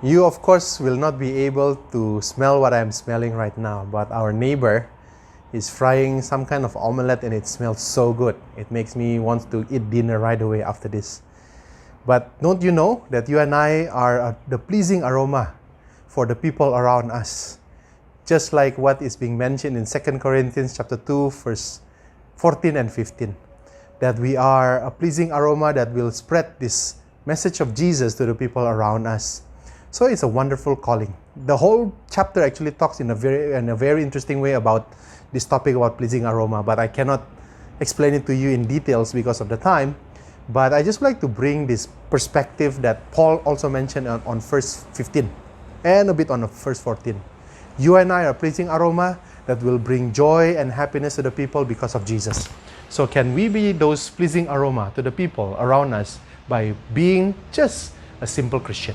You, of course, will not be able to smell what I'm smelling right now, but our neighbor is frying some kind of omelette and it smells so good. It makes me want to eat dinner right away after this. But don't you know that you and I are the pleasing aroma for the people around us? Just like what is being mentioned in 2 Corinthians chapter 2, verse 14 and 15. That we are a pleasing aroma that will spread this message of Jesus to the people around us. So it's a wonderful calling. The whole chapter actually talks in a very interesting way about this topic about pleasing aroma, but I cannot explain it to you in details because of the time. But I just like to bring this perspective that Paul also mentioned on verse 15 and a bit on verse 14. You and I are pleasing aroma that will bring joy and happiness to the people because of Jesus. So can we be those pleasing aroma to the people around us by being just a simple Christian?